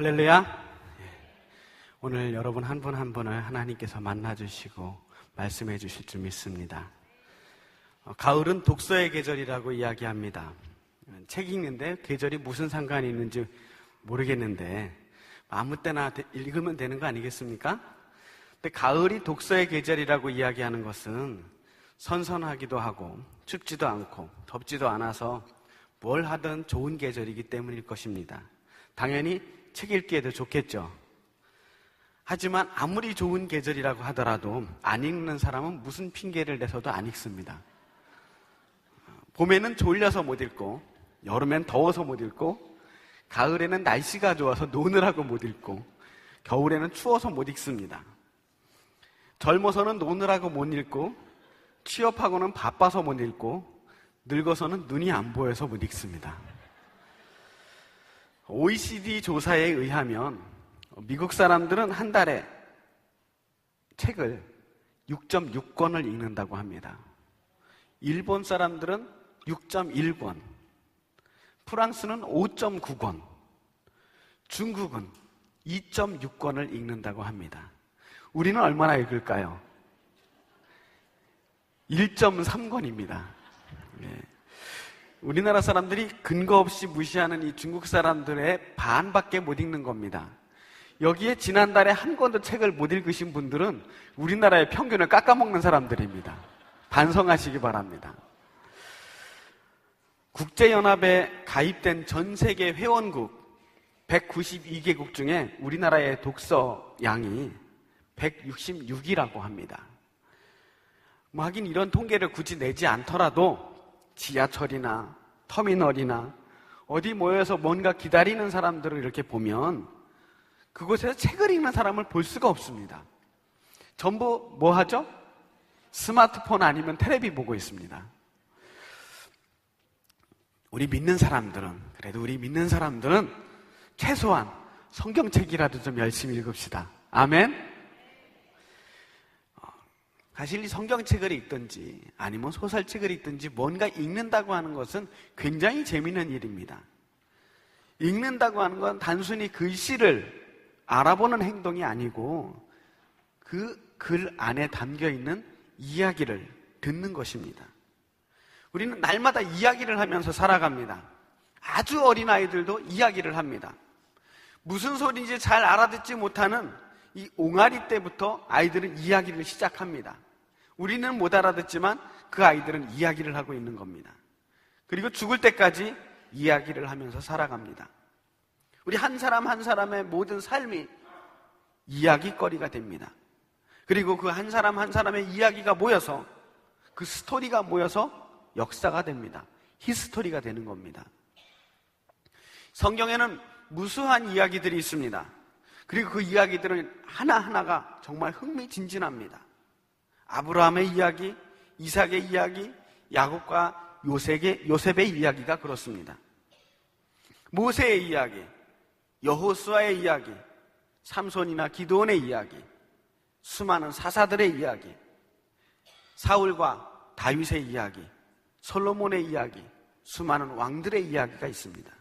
할렐루야. 오늘 여러분 한 분 한 분을 하나님께서 만나주시고 말씀해 주실 줄 믿습니다. 가을은 독서의 계절이라고 이야기합니다. 책 읽는데 계절이 무슨 상관이 있는지 모르겠는데 아무 때나 읽으면 되는 거 아니겠습니까? 근데 가을이 독서의 계절이라고 이야기하는 것은 선선하기도 하고 춥지도 않고 덥지도 않아서 뭘 하든 좋은 계절이기 때문일 것입니다. 당연히 책 읽기에도 좋겠죠. 하지만 아무리 좋은 계절이라고 하더라도 안 읽는 사람은 무슨 핑계를 내서도 안 읽습니다. 봄에는 졸려서 못 읽고, 여름엔 더워서 못 읽고, 가을에는 날씨가 좋아서 노느라고 못 읽고, 겨울에는 추워서 못 읽습니다. 젊어서는 노느라고 못 읽고, 취업하고는 바빠서 못 읽고, 늙어서는 눈이 안 보여서 못 읽습니다. OECD 조사에 의하면 미국 사람들은 한 달에 책을 6.6권을 읽는다고 합니다. 일본 사람들은 6.1권, 프랑스는 5.9권, 중국은 2.6권을 읽는다고 합니다. 우리는 얼마나 읽을까요? 1.3권입니다. 우리나라 사람들이 근거 없이 무시하는 이 중국 사람들의 반밖에 못 읽는 겁니다. 여기에 지난달에 한 권도 책을 못 읽으신 분들은 우리나라의 평균을 깎아먹는 사람들입니다. 반성하시기 바랍니다. 국제연합에 가입된 전 세계 회원국 192개국 중에 우리나라의 독서 양이 166이라고 합니다. 하긴 이런 통계를 굳이 내지 않더라도 지하철이나 터미널이나 어디 모여서 뭔가 기다리는 사람들을 이렇게 보면 그곳에서 책을 읽는 사람을 볼 수가 없습니다. 전부 뭐 하죠? 스마트폰 아니면 테레비 보고 있습니다. 우리 믿는 사람들은 최소한 성경책이라도 좀 열심히 읽읍시다. 아멘? 사실 이 성경책을 읽든지 아니면 소설책을 읽든지 뭔가 읽는다고 하는 것은 굉장히 재미있는 일입니다. 읽는다고 하는 건 단순히 글씨를 알아보는 행동이 아니고 그 글 안에 담겨있는 이야기를 듣는 것입니다. 우리는 날마다 이야기를 하면서 살아갑니다. 아주 어린 아이들도 이야기를 합니다. 무슨 소리인지 잘 알아듣지 못하는 이 옹알이 때부터 아이들은 이야기를 시작합니다. 우리는 못 알아듣지만 그 아이들은 이야기를 하고 있는 겁니다. 그리고 죽을 때까지 이야기를 하면서 살아갑니다. 우리 한 사람 한 사람의 모든 삶이 이야기거리가 됩니다. 그리고 그 한 사람 한 사람의 이야기가 모여서 그 스토리가 모여서 역사가 됩니다. 히스토리가 되는 겁니다. 성경에는 무수한 이야기들이 있습니다. 그리고 그 이야기들은 하나하나가 정말 흥미진진합니다. 아브라함의 이야기, 이삭의 이야기, 야곱과 요셉의 이야기가 그렇습니다. 모세의 이야기, 여호수아의 이야기, 삼손이나 기드온의 이야기, 수많은 사사들의 이야기, 사울과 다윗의 이야기, 솔로몬의 이야기, 수많은 왕들의 이야기가 있습니다.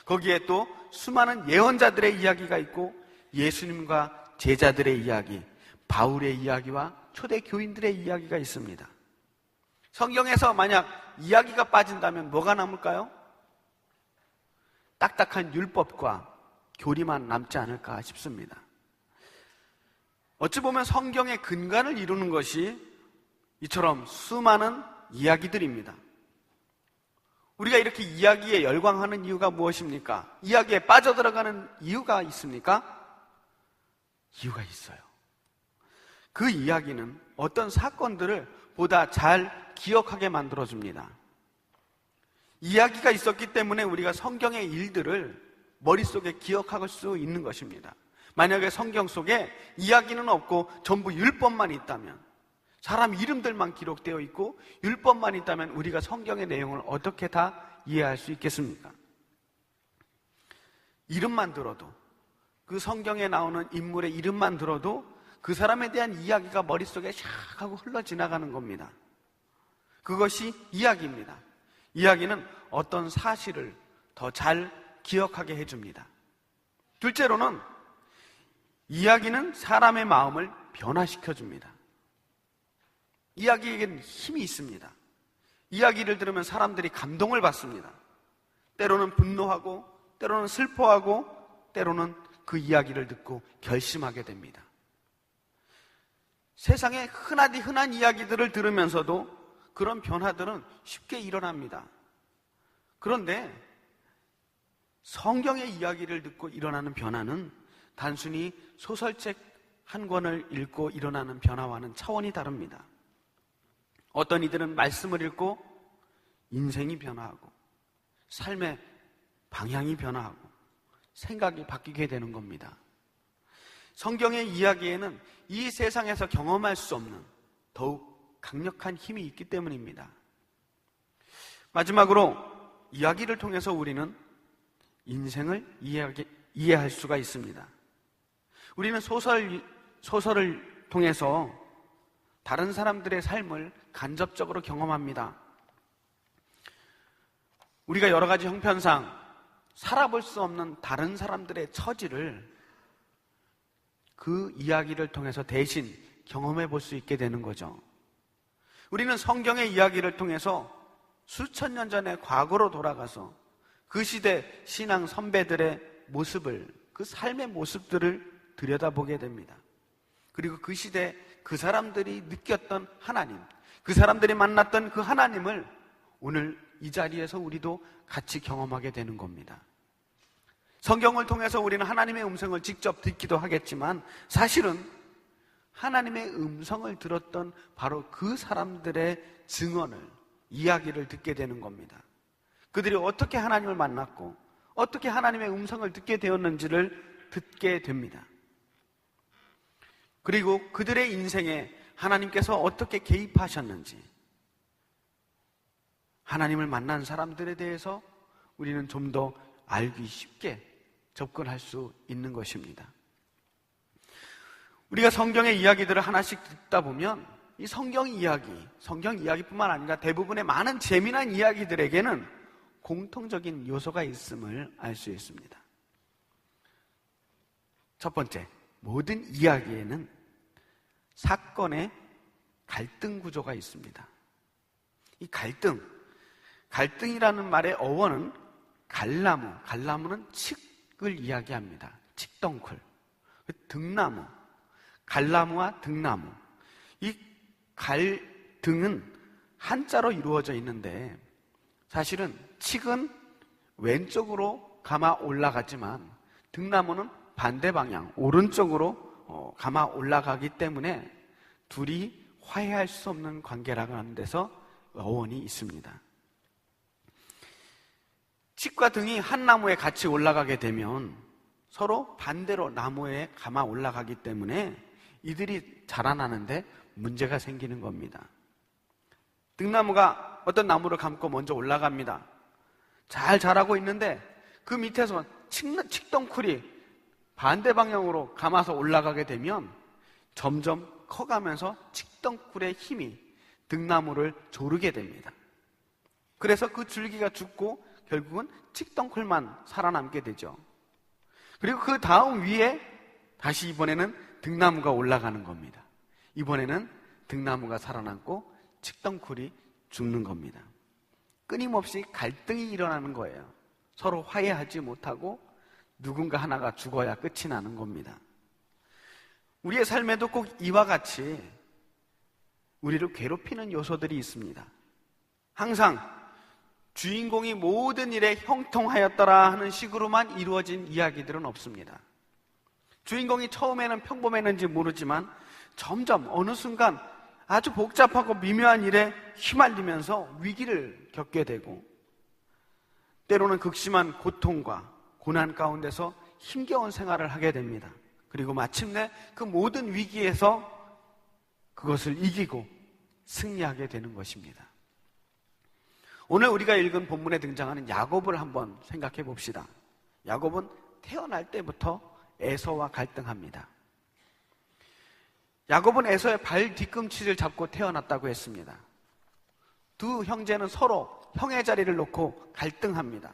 거기에 또 수많은 예언자들의 이야기가 있고 예수님과 제자들의 이야기, 바울의 이야기와 초대 교인들의 이야기가 있습니다. 성경에서 만약 이야기가 빠진다면 뭐가 남을까요? 딱딱한 율법과 교리만 남지 않을까 싶습니다. 어찌 보면 성경의 근간을 이루는 것이 이처럼 수많은 이야기들입니다. 우리가 이렇게 이야기에 열광하는 이유가 무엇입니까? 이야기에 빠져들어가는 이유가 있습니까? 이유가 있어요. 그 이야기는 어떤 사건들을 보다 잘 기억하게 만들어줍니다. 이야기가 있었기 때문에 우리가 성경의 일들을 머릿속에 기억할 수 있는 것입니다. 만약에 성경 속에 이야기는 없고 전부 율법만 있다면, 사람 이름들만 기록되어 있고 율법만 있다면 우리가 성경의 내용을 어떻게 다 이해할 수 있겠습니까? 이름만 들어도, 그 성경에 나오는 인물의 이름만 들어도 그 사람에 대한 이야기가 머릿속에 샥 하고 흘러 지나가는 겁니다. 그것이 이야기입니다. 이야기는 어떤 사실을 더 잘 기억하게 해줍니다. 둘째로는 이야기는 사람의 마음을 변화시켜줍니다. 이야기에겐 힘이 있습니다. 이야기를 들으면 사람들이 감동을 받습니다. 때로는 분노하고, 때로는 슬퍼하고, 때로는 그 이야기를 듣고 결심하게 됩니다. 세상에 흔하디 흔한 이야기들을 들으면서도 그런 변화들은 쉽게 일어납니다. 그런데 성경의 이야기를 듣고 일어나는 변화는 단순히 소설책 한 권을 읽고 일어나는 변화와는 차원이 다릅니다. 어떤 이들은 말씀을 읽고 인생이 변화하고 삶의 방향이 변화하고 생각이 바뀌게 되는 겁니다. 성경의 이야기에는 이 세상에서 경험할 수 없는 더욱 강력한 힘이 있기 때문입니다. 마지막으로 이야기를 통해서 우리는 인생을 이해할 수가 있습니다. 우리는 소설을 통해서 다른 사람들의 삶을 간접적으로 경험합니다. 우리가 여러 가지 형편상 살아볼 수 없는 다른 사람들의 처지를 그 이야기를 통해서 대신 경험해 볼 수 있게 되는 거죠. 우리는 성경의 이야기를 통해서 수천 년 전의 과거로 돌아가서 그 시대 신앙 선배들의 모습을, 그 삶의 모습들을 들여다보게 됩니다. 그리고 그 시대 그 사람들이 느꼈던 하나님, 그 사람들이 만났던 그 하나님을 오늘 이 자리에서 우리도 같이 경험하게 되는 겁니다. 성경을 통해서 우리는 하나님의 음성을 직접 듣기도 하겠지만 사실은 하나님의 음성을 들었던 바로 그 사람들의 증언을, 이야기를 듣게 되는 겁니다. 그들이 어떻게 하나님을 만났고 어떻게 하나님의 음성을 듣게 되었는지를 듣게 됩니다. 그리고 그들의 인생에 하나님께서 어떻게 개입하셨는지, 하나님을 만난 사람들에 대해서 우리는 좀 더 알기 쉽게 접근할 수 있는 것입니다. 우리가 성경의 이야기들을 하나씩 듣다 보면 이 성경 이야기뿐만 아니라 대부분의 많은 재미난 이야기들에게는 공통적인 요소가 있음을 알 수 있습니다. 첫 번째, 모든 이야기에는 사건의 갈등 구조가 있습니다. 이 갈등이라는 말의 어원은 갈나무는 칡을 이야기합니다. 칡덩쿨. 등나무, 갈나무와 등나무. 이 갈등은 한자로 이루어져 있는데 사실은 칡은 왼쪽으로 감아 올라가지만 등나무는 반대 방향, 오른쪽으로 감아 올라가기 때문에 둘이 화해할 수 없는 관계라는 데서 어원이 있습니다. 칡과 등이 한 나무에 같이 올라가게 되면 서로 반대로 나무에 감아 올라가기 때문에 이들이 자라나는데 문제가 생기는 겁니다. 등나무가 어떤 나무를 감고 먼저 올라갑니다. 잘 자라고 있는데 그 밑에서 칡덩쿨이 반대 방향으로 감아서 올라가게 되면 점점 커가면서 칡덩쿨의 힘이 등나무를 조르게 됩니다. 그래서 그 줄기가 죽고 결국은 칡덩쿨만 살아남게 되죠. 그리고 그 다음 위에 다시 이번에는 등나무가 올라가는 겁니다. 이번에는 등나무가 살아남고 칡덩쿨이 죽는 겁니다. 끊임없이 갈등이 일어나는 거예요. 서로 화해하지 못하고 누군가 하나가 죽어야 끝이 나는 겁니다. 우리의 삶에도 꼭 이와 같이 우리를 괴롭히는 요소들이 있습니다. 항상 주인공이 모든 일에 형통하였더라 하는 식으로만 이루어진 이야기들은 없습니다. 주인공이 처음에는 평범했는지 모르지만 점점 어느 순간 아주 복잡하고 미묘한 일에 휘말리면서 위기를 겪게 되고 때로는 극심한 고통과 고난 가운데서 힘겨운 생활을 하게 됩니다. 그리고 마침내 그 모든 위기에서 그것을 이기고 승리하게 되는 것입니다. 오늘 우리가 읽은 본문에 등장하는 야곱을 한번 생각해 봅시다. 야곱은 태어날 때부터 에서와 갈등합니다. 야곱은 에서의 발 뒤꿈치를 잡고 태어났다고 했습니다. 두 형제는 서로 형의 자리를 놓고 갈등합니다.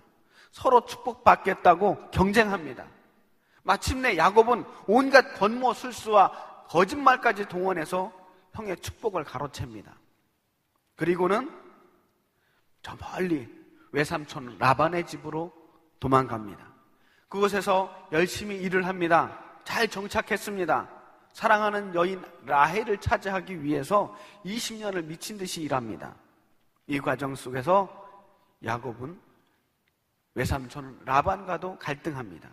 서로 축복받겠다고 경쟁합니다. 마침내 야곱은 온갖 권모술수와 거짓말까지 동원해서 형의 축복을 가로챕니다. 그리고는 저 멀리 외삼촌 라반의 집으로 도망갑니다. 그곳에서 열심히 일을 합니다. 잘 정착했습니다. 사랑하는 여인 라헬을 차지하기 위해서 20년을 미친 듯이 일합니다. 이 과정 속에서 야곱은 외삼촌 라반과도 갈등합니다.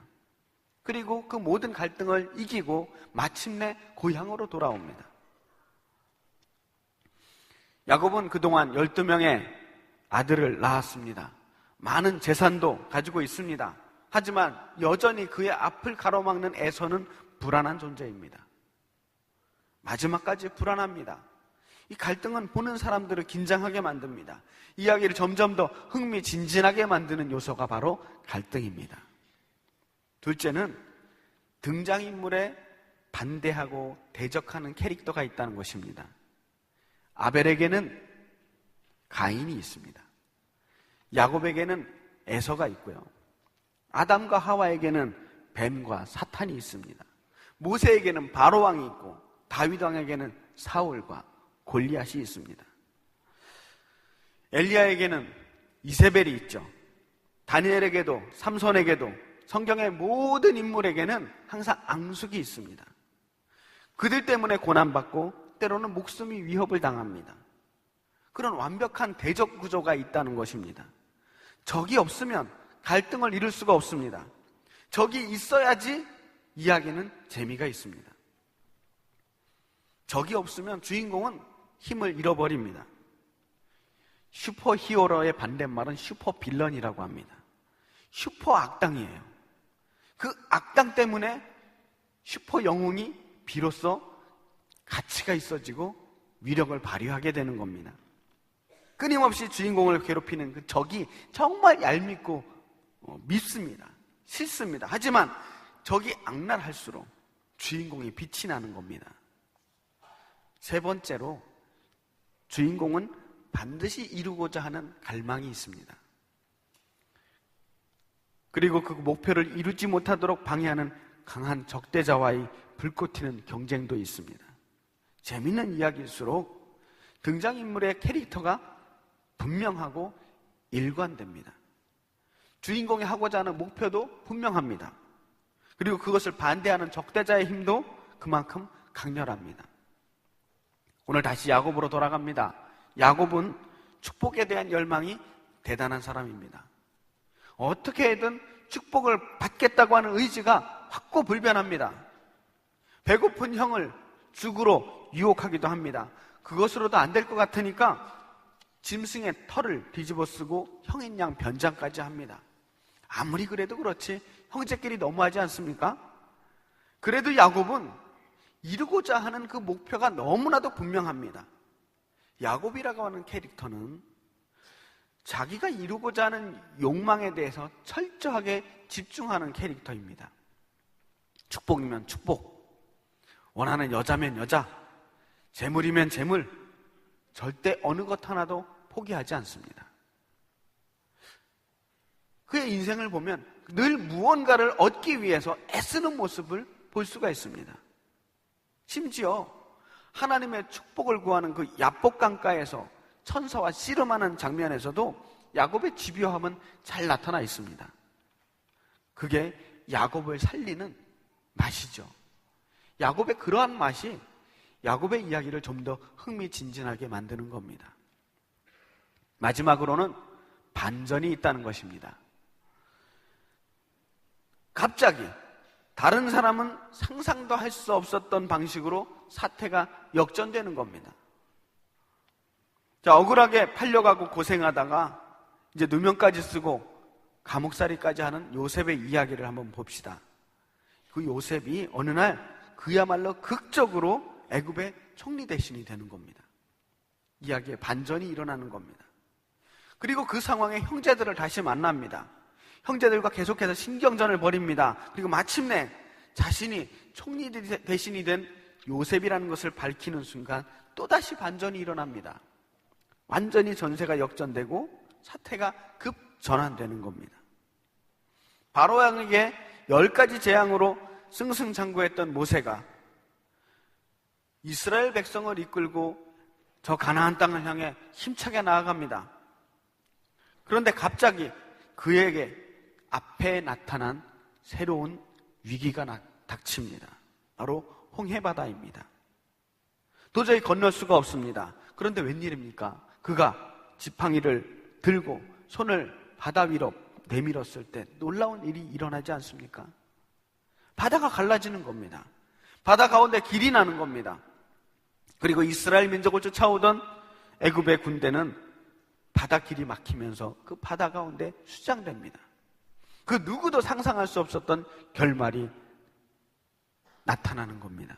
그리고 그 모든 갈등을 이기고 마침내 고향으로 돌아옵니다. 야곱은 그동안 12명의 아들을 낳았습니다. 많은 재산도 가지고 있습니다. 하지만 여전히 그의 앞을 가로막는 에서는 불안한 존재입니다. 마지막까지 불안합니다. 이 갈등은 보는 사람들을 긴장하게 만듭니다. 이야기를 점점 더 흥미진진하게 만드는 요소가 바로 갈등입니다. 둘째는 등장인물에 반대하고 대적하는 캐릭터가 있다는 것입니다. 아벨에게는 가인이 있습니다. 야곱에게는 에서가 있고요. 아담과 하와에게는 뱀과 사탄이 있습니다. 모세에게는 바로왕이 있고 다윗 왕에게는 사울과 골리앗이 있습니다. 엘리야에게는 이세벨이 있죠. 다니엘에게도 삼손에게도 성경의 모든 인물에게는 항상 앙숙이 있습니다. 그들 때문에 고난받고 때로는 목숨이 위협을 당합니다. 그런 완벽한 대적 구조가 있다는 것입니다. 적이 없으면 갈등을 이룰 수가 없습니다. 적이 있어야지 이야기는 재미가 있습니다. 적이 없으면 주인공은 힘을 잃어버립니다. 슈퍼히어로의 반대말은 슈퍼빌런이라고 합니다. 슈퍼 악당이에요. 그 악당 때문에 슈퍼 영웅이 비로소 가치가 있어지고 위력을 발휘하게 되는 겁니다. 끊임없이 주인공을 괴롭히는 그 적이 정말 얄밉고 밉습니다. 싫습니다. 하지만 적이 악랄할수록 주인공이 빛이 나는 겁니다. 세 번째로 주인공은 반드시 이루고자 하는 갈망이 있습니다. 그리고 그 목표를 이루지 못하도록 방해하는 강한 적대자와의 불꽃 튀는 경쟁도 있습니다. 재밌는 이야기일수록 등장인물의 캐릭터가 분명하고 일관됩니다. 주인공이 하고자 하는 목표도 분명합니다. 그리고 그것을 반대하는 적대자의 힘도 그만큼 강렬합니다. 오늘 다시 야곱으로 돌아갑니다. 야곱은 축복에 대한 열망이 대단한 사람입니다. 어떻게든 축복을 받겠다고 하는 의지가 확고불변합니다. 배고픈 형을 죽으로 유혹하기도 합니다. 그것으로도 안 될 것 같으니까 짐승의 털을 뒤집어 쓰고 형인 양 변장까지 합니다. 아무리 그래도 그렇지 형제끼리 너무하지 않습니까? 그래도 야곱은 이루고자 하는 그 목표가 너무나도 분명합니다. 야곱이라고 하는 캐릭터는 자기가 이루고자 하는 욕망에 대해서 철저하게 집중하는 캐릭터입니다. 축복이면 축복, 원하는 여자면 여자, 재물이면 재물, 절대 어느 것 하나도 포기하지 않습니다. 그의 인생을 보면 늘 무언가를 얻기 위해서 애쓰는 모습을 볼 수가 있습니다. 심지어 하나님의 축복을 구하는 그 야복 강가에서 천사와 씨름하는 장면에서도 야곱의 집요함은 잘 나타나 있습니다. 그게 야곱을 살리는 맛이죠. 야곱의 그러한 맛이 야곱의 이야기를 좀 더 흥미진진하게 만드는 겁니다. 마지막으로는 반전이 있다는 것입니다. 갑자기 다른 사람은 상상도 할 수 없었던 방식으로 사태가 역전되는 겁니다. 자, 억울하게 팔려가고 고생하다가 이제 누명까지 쓰고 감옥살이까지 하는 요셉의 이야기를 한번 봅시다. 그 요셉이 어느 날 그야말로 극적으로 애굽의 총리 대신이 되는 겁니다. 이야기에 반전이 일어나는 겁니다. 그리고 그 상황에 형제들을 다시 만납니다. 형제들과 계속해서 신경전을 벌입니다. 그리고 마침내 자신이 총리 대신이 된 요셉이라는 것을 밝히는 순간 또다시 반전이 일어납니다. 완전히 전세가 역전되고 사태가 급전환되는 겁니다. 바로 왕에게 10가지 재앙으로 승승장구했던 모세가 이스라엘 백성을 이끌고 저 가나안 땅을 향해 힘차게 나아갑니다. 그런데 갑자기 그에게 앞에 나타난 새로운 위기가 닥칩니다. 바로 홍해바다입니다. 도저히 건널 수가 없습니다. 그런데 웬일입니까? 그가 지팡이를 들고 손을 바다 위로 내밀었을 때 놀라운 일이 일어나지 않습니까? 바다가 갈라지는 겁니다. 바다 가운데 길이 나는 겁니다. 그리고 이스라엘 민족을 쫓아오던 애굽의 군대는 바다 길이 막히면서 그 바다 가운데 수장됩니다. 그 누구도 상상할 수 없었던 결말이 나타나는 겁니다.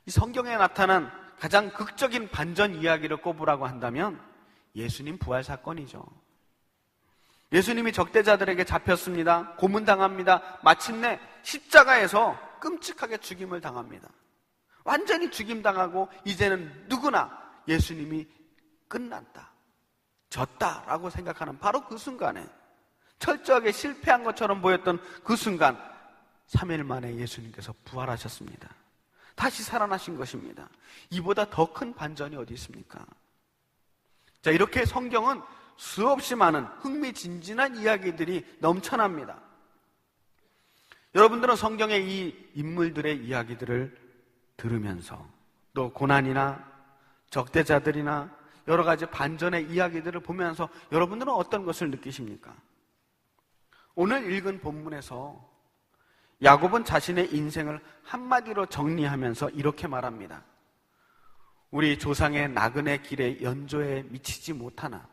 이 성경에 나타난 가장 극적인 반전 이야기를 꼽으라고 한다면 예수님 부활 사건이죠. 예수님이 적대자들에게 잡혔습니다. 고문당합니다. 마침내 십자가에서 끔찍하게 죽임을 당합니다. 완전히 죽임당하고 이제는 누구나 예수님이 끝났다, 졌다라고 생각하는 바로 그 순간에, 철저하게 실패한 것처럼 보였던 그 순간 3일 만에 예수님께서 부활하셨습니다. 다시 살아나신 것입니다. 이보다 더 큰 반전이 어디 있습니까? 자, 이렇게 성경은 수없이 많은 흥미진진한 이야기들이 넘쳐납니다. 여러분들은 성경의 이 인물들의 이야기들을 들으면서 또 고난이나 적대자들이나 여러 가지 반전의 이야기들을 보면서 여러분들은 어떤 것을 느끼십니까? 오늘 읽은 본문에서 야곱은 자신의 인생을 한마디로 정리하면서 이렇게 말합니다. 우리 조상의 나그네 길의 연조에 미치지 못하나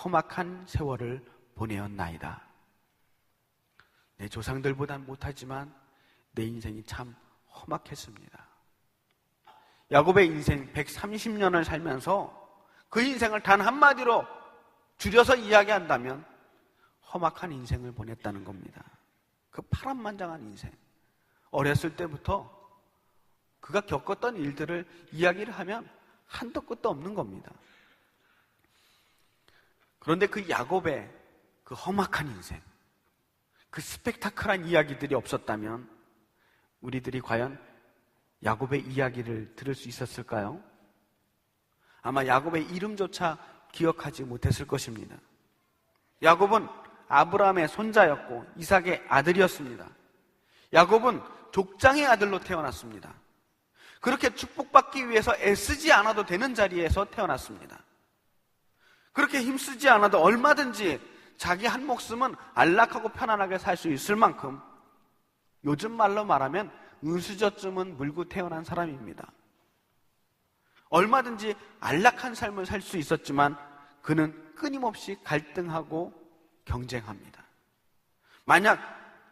험악한 세월을 보내었나이다. 내 조상들보단 못하지만 내 인생이 참 험악했습니다. 야곱의 인생 130년을 살면서 그 인생을 단 한마디로 줄여서 이야기한다면 험악한 인생을 보냈다는 겁니다. 그 파란만장한 인생, 어렸을 때부터 그가 겪었던 일들을 이야기를 하면 한도 끝도 없는 겁니다. 그런데 그 야곱의 그 험악한 인생, 그 스펙타클한 이야기들이 없었다면 우리들이 과연 야곱의 이야기를 들을 수 있었을까요? 아마 야곱의 이름조차 기억하지 못했을 것입니다. 야곱은 아브라함의 손자였고 이삭의 아들이었습니다. 야곱은 족장의 아들로 태어났습니다. 그렇게 축복받기 위해서 애쓰지 않아도 되는 자리에서 태어났습니다. 그렇게 힘쓰지 않아도 얼마든지 자기 한 목숨은 안락하고 편안하게 살 수 있을 만큼 요즘 말로 말하면 은수저쯤은 물고 태어난 사람입니다. 얼마든지 안락한 삶을 살 수 있었지만 그는 끊임없이 갈등하고 경쟁합니다. 만약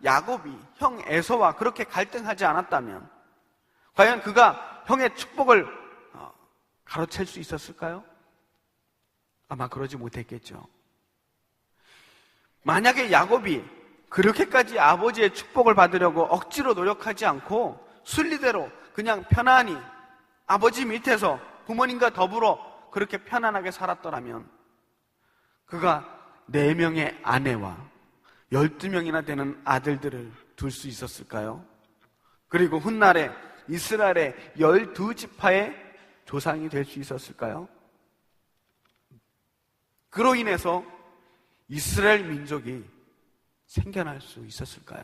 야곱이 형 에서와 그렇게 갈등하지 않았다면 과연 그가 형의 축복을 가로챌 수 있었을까요? 아마 그러지 못했겠죠. 만약에 야곱이 그렇게까지 아버지의 축복을 받으려고 억지로 노력하지 않고 순리대로 그냥 편안히 아버지 밑에서 부모님과 더불어 그렇게 편안하게 살았더라면 그가 4명의 아내와 12명이나 되는 아들들을 둘 수 있었을까요? 그리고 훗날에 이스라엘의 12지파의 조상이 될 수 있었을까요? 그로 인해서 이스라엘 민족이 생겨날 수 있었을까요?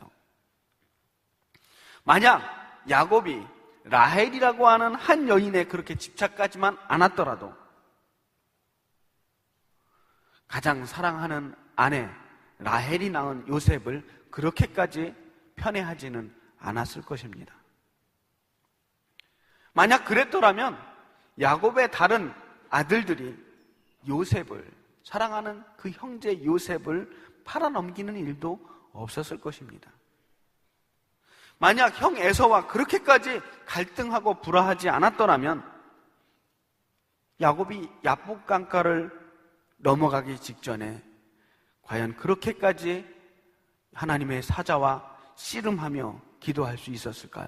만약 야곱이 라헬이라고 하는 한 여인에 그렇게 집착하지만 않았더라도 가장 사랑하는 아내 라헬이 낳은 요셉을 그렇게까지 편애하지는 않았을 것입니다. 만약 그랬더라면 야곱의 다른 아들들이 요셉을, 사랑하는 그 형제 요셉을 팔아넘기는 일도 없었을 것입니다. 만약 형 에서와 그렇게까지 갈등하고 불화하지 않았더라면 야곱이 야복강가를 넘어가기 직전에 과연 그렇게까지 하나님의 사자와 씨름하며 기도할 수 있었을까요?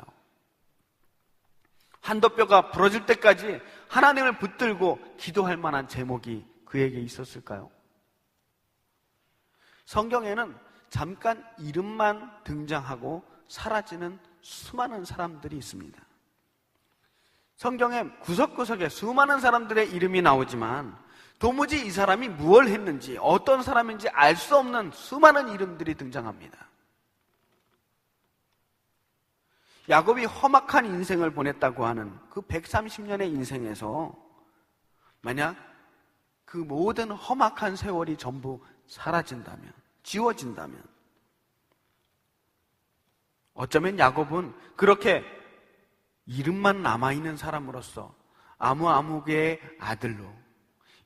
한도뼈가 부러질 때까지 하나님을 붙들고 기도할 만한 제목이 그에게 있었을까요? 성경에는 잠깐 이름만 등장하고 사라지는 수많은 사람들이 있습니다. 성경에 구석구석에 수많은 사람들의 이름이 나오지만 도무지 이 사람이 무엇을 했는지, 어떤 사람인지 알 수 없는 수많은 이름들이 등장합니다. 야곱이 험악한 인생을 보냈다고 하는 그 130년의 인생에서 만약 그 모든 험악한 세월이 전부 사라진다면, 지워진다면, 어쩌면 야곱은 그렇게 이름만 남아있는 사람으로서 아무의 아들로,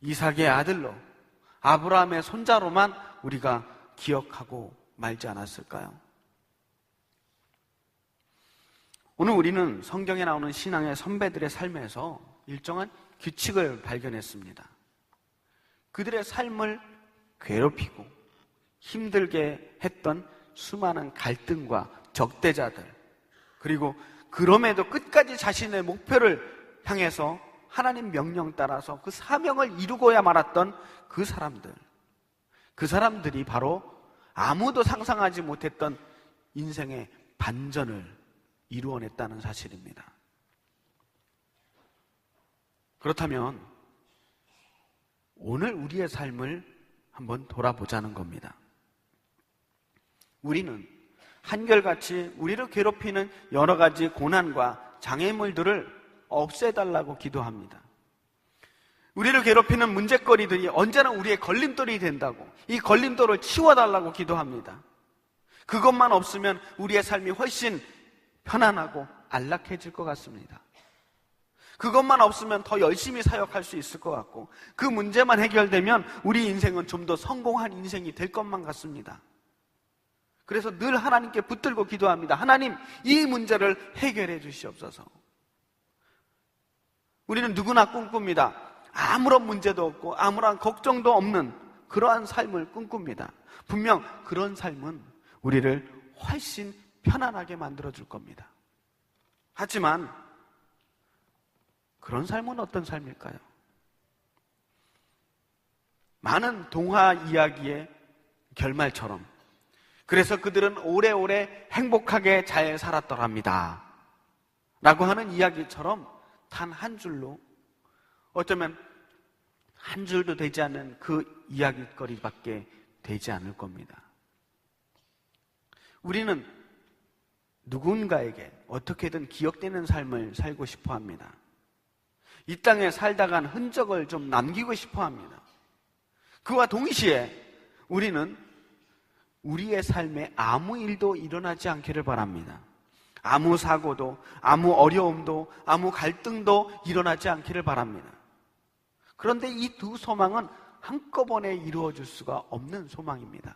이삭의 아들로, 아브라함의 손자로만 우리가 기억하고 말지 않았을까요? 오늘 우리는 성경에 나오는 신앙의 선배들의 삶에서 일정한 규칙을 발견했습니다. 그들의 삶을 괴롭히고 힘들게 했던 수많은 갈등과 적대자들, 그리고 그럼에도 끝까지 자신의 목표를 향해서 하나님 명령 따라서 그 사명을 이루고야 말았던 그 사람들이 바로 아무도 상상하지 못했던 인생의 반전을 이루어냈다는 사실입니다. 그렇다면 오늘 우리의 삶을 한번 돌아보자는 겁니다. 우리는 한결같이 우리를 괴롭히는 여러 가지 고난과 장애물들을 없애달라고 기도합니다. 우리를 괴롭히는 문제거리들이 언제나 우리의 걸림돌이 된다고, 이 걸림돌을 치워달라고 기도합니다. 그것만 없으면 우리의 삶이 훨씬 편안하고 안락해질 것 같습니다. 그것만 없으면 더 열심히 사역할 수 있을 것 같고, 그 문제만 해결되면 우리 인생은 좀 더 성공한 인생이 될 것만 같습니다. 그래서 늘 하나님께 붙들고 기도합니다. 하나님, 이 문제를 해결해 주시옵소서. 우리는 누구나 꿈꿉니다. 아무런 문제도 없고 아무런 걱정도 없는 그러한 삶을 꿈꿉니다. 분명 그런 삶은 우리를 훨씬 편안하게 만들어줄 겁니다. 하지만 그런 삶은 어떤 삶일까요? 많은 동화 이야기의 결말처럼, 그래서 그들은 오래오래 행복하게 잘 살았더랍니다 라고 하는 이야기처럼 단 한 줄로, 어쩌면 한 줄도 되지 않는 그 이야기거리밖에 되지 않을 겁니다. 우리는 누군가에게 어떻게든 기억되는 삶을 살고 싶어 합니다. 이 땅에 살다 간 흔적을 좀 남기고 싶어 합니다. 그와 동시에 우리는 우리의 삶에 아무 일도 일어나지 않기를 바랍니다. 아무 사고도, 아무 어려움도, 아무 갈등도 일어나지 않기를 바랍니다. 그런데 이 두 소망은 한꺼번에 이루어질 수가 없는 소망입니다.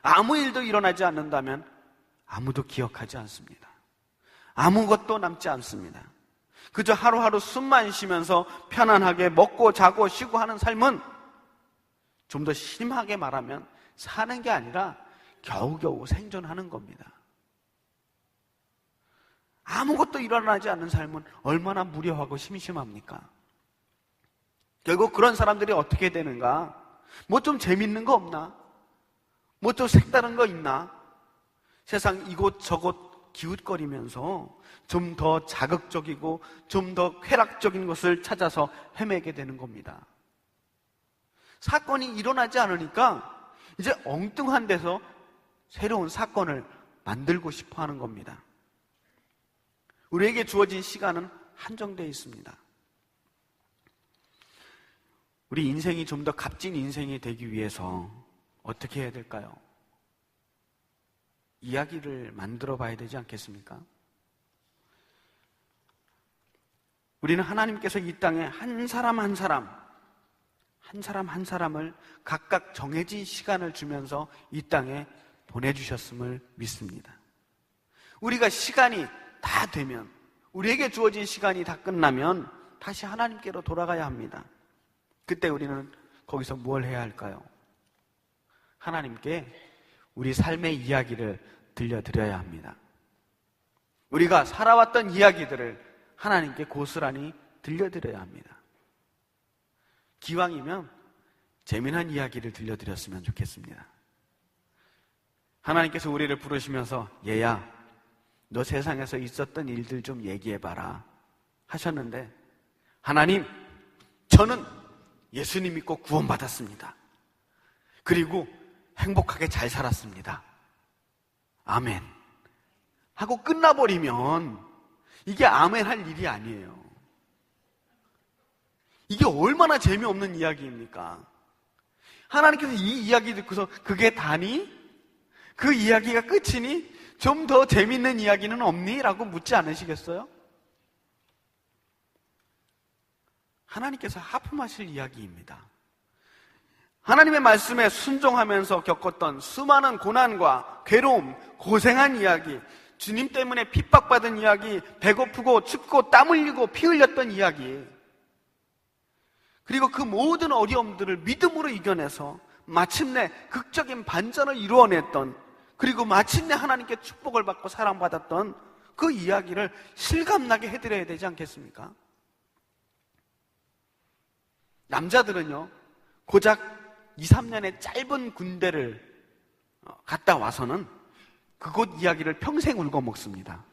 아무 일도 일어나지 않는다면 아무도 기억하지 않습니다. 아무것도 남지 않습니다. 그저 하루하루 숨만 쉬면서 편안하게 먹고 자고 쉬고 하는 삶은, 좀 더 심하게 말하면 사는 게 아니라 겨우겨우 생존하는 겁니다. 아무것도 일어나지 않는 삶은 얼마나 무료하고 심심합니까? 결국 그런 사람들이 어떻게 되는가? 뭐 좀 재밌는 거 없나? 뭐 좀 색다른 거 있나? 세상 이곳저곳 기웃거리면서 좀 더 자극적이고 좀 더 쾌락적인 것을 찾아서 헤매게 되는 겁니다. 사건이 일어나지 않으니까 이제 엉뚱한 데서 새로운 사건을 만들고 싶어 하는 겁니다. 우리에게 주어진 시간은 한정되어 있습니다. 우리 인생이 좀 더 값진 인생이 되기 위해서 어떻게 해야 될까요? 이야기를 만들어 봐야 되지 않겠습니까? 우리는 하나님께서 이 땅에 한 사람 한 사람을 각각 정해진 시간을 주면서 이 땅에 보내주셨음을 믿습니다. 우리가 시간이 다 되면, 우리에게 주어진 시간이 다 끝나면 다시 하나님께로 돌아가야 합니다. 그때 우리는 거기서 뭘 해야 할까요? 하나님께 우리 삶의 이야기를 들려드려야 합니다. 우리가 살아왔던 이야기들을 하나님께 고스란히 들려드려야 합니다. 기왕이면 재미난 이야기를 들려드렸으면 좋겠습니다. 하나님께서 우리를 부르시면서 얘야, 너 세상에서 있었던 일들 좀 얘기해봐라 하셨는데, 하나님, 저는 예수님 믿고 구원받았습니다. 그리고 행복하게 잘 살았습니다. 아멘 하고 끝나버리면 이게 아멘 할 일이 아니에요. 이게 얼마나 재미없는 이야기입니까? 하나님께서 이 이야기 듣고서 그게 다니? 그 이야기가 끝이니? 좀 더 재밌는 이야기는 없니? 라고 묻지 않으시겠어요? 하나님께서 하품하실 이야기입니다. 하나님의 말씀에 순종하면서 겪었던 수많은 고난과 괴로움, 고생한 이야기, 주님 때문에 핍박받은 이야기, 배고프고 춥고 땀 흘리고 피 흘렸던 이야기, 그리고 그 모든 어려움들을 믿음으로 이겨내서 마침내 극적인 반전을 이루어냈던, 그리고 마침내 하나님께 축복을 받고 사랑받았던 그 이야기를 실감나게 해드려야 되지 않겠습니까? 남자들은요, 고작 2, 3년의 짧은 군대를 갔다 와서는 그곳 이야기를 평생 울고 먹습니다.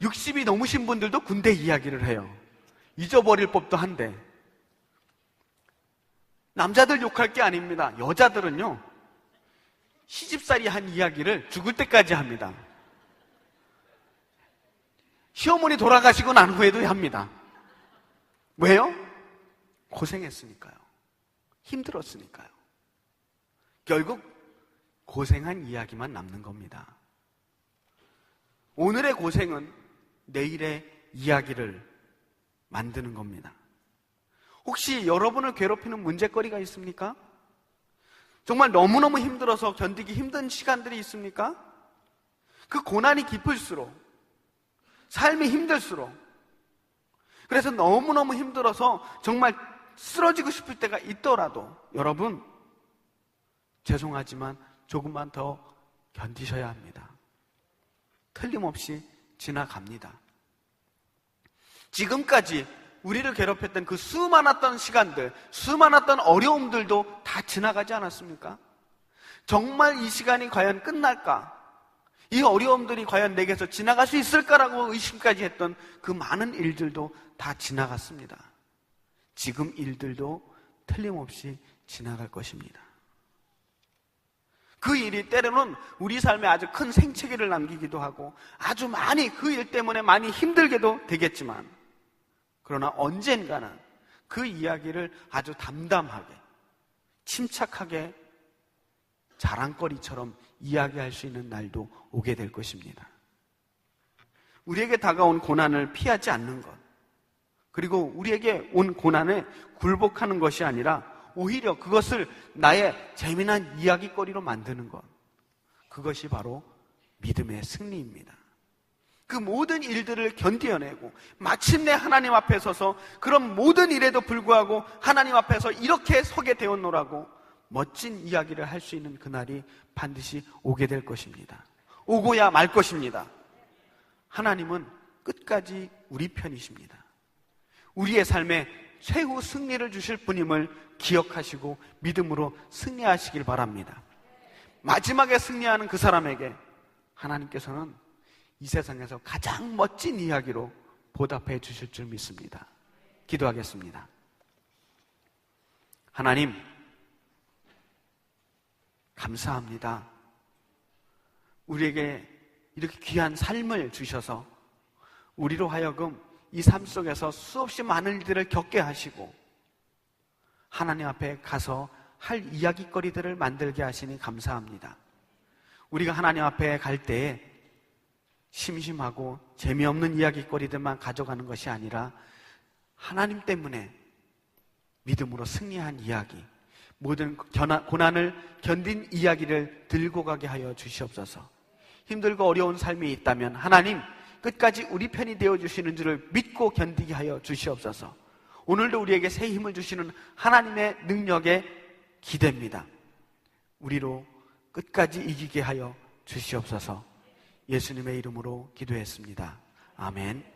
60이 넘으신 분들도 군대 이야기를 해요. 잊어버릴 법도 한데. 남자들 욕할 게 아닙니다. 여자들은요, 시집살이 한 이야기를 죽을 때까지 합니다. 시어머니 돌아가시고 난 후에도 합니다. 왜요? 고생했으니까요. 힘들었으니까요. 결국 고생한 이야기만 남는 겁니다. 오늘의 고생은 내일의 이야기를 만드는 겁니다. 혹시 여러분을 괴롭히는 문제거리가 있습니까? 정말 너무너무 힘들어서 견디기 힘든 시간들이 있습니까? 그 고난이 깊을수록, 삶이 힘들수록, 그래서 너무너무 힘들어서 정말 쓰러지고 싶을 때가 있더라도 여러분, 죄송하지만 조금만 더 견디셔야 합니다. 틀림없이 지나갑니다. 지금까지 우리를 괴롭혔던 그 수많았던 시간들, 수많았던 어려움들도 다 지나가지 않았습니까? 정말 이 시간이 과연 끝날까? 이 어려움들이 과연 내게서 지나갈 수 있을까라고 의심까지 했던 그 많은 일들도 다 지나갔습니다. 지금 일들도 틀림없이 지나갈 것입니다. 그 일이 때로는 우리 삶에 아주 큰 생채기를 남기기도 하고 아주 많이 그 일 때문에 많이 힘들게도 되겠지만, 그러나 언젠가는 그 이야기를 아주 담담하게, 침착하게 자랑거리처럼 이야기할 수 있는 날도 오게 될 것입니다. 우리에게 다가온 고난을 피하지 않는 것, 그리고 우리에게 온 고난에 굴복하는 것이 아니라 오히려 그것을 나의 재미난 이야기거리로 만드는 것, 그것이 바로 믿음의 승리입니다. 그 모든 일들을 견뎌내고 마침내 하나님 앞에 서서 그런 모든 일에도 불구하고 하나님 앞에서 이렇게 서게 되었노라고 멋진 이야기를 할 수 있는 그날이 반드시 오게 될 것입니다. 오고야 말 것입니다. 하나님은 끝까지 우리 편이십니다. 우리의 삶에 최후 승리를 주실 분임을 기억하시고 믿음으로 승리하시길 바랍니다. 마지막에 승리하는 그 사람에게 하나님께서는 이 세상에서 가장 멋진 이야기로 보답해 주실 줄 믿습니다. 기도하겠습니다. 하나님, 감사합니다. 우리에게 이렇게 귀한 삶을 주셔서 우리로 하여금 이 삶 속에서 수없이 많은 일들을 겪게 하시고 하나님 앞에 가서 할 이야기거리들을 만들게 하시니 감사합니다. 우리가 하나님 앞에 갈 때에 심심하고 재미없는 이야기거리들만 가져가는 것이 아니라 하나님 때문에 믿음으로 승리한 이야기, 모든 고난을 견딘 이야기를 들고 가게 하여 주시옵소서. 힘들고 어려운 삶이 있다면 하나님 끝까지 우리 편이 되어주시는 줄을 믿고 견디게 하여 주시옵소서. 오늘도 우리에게 새 힘을 주시는 하나님의 능력에 기대입니다. 우리로 끝까지 이기게 하여 주시옵소서. 예수님의 이름으로 기도했습니다. 아멘.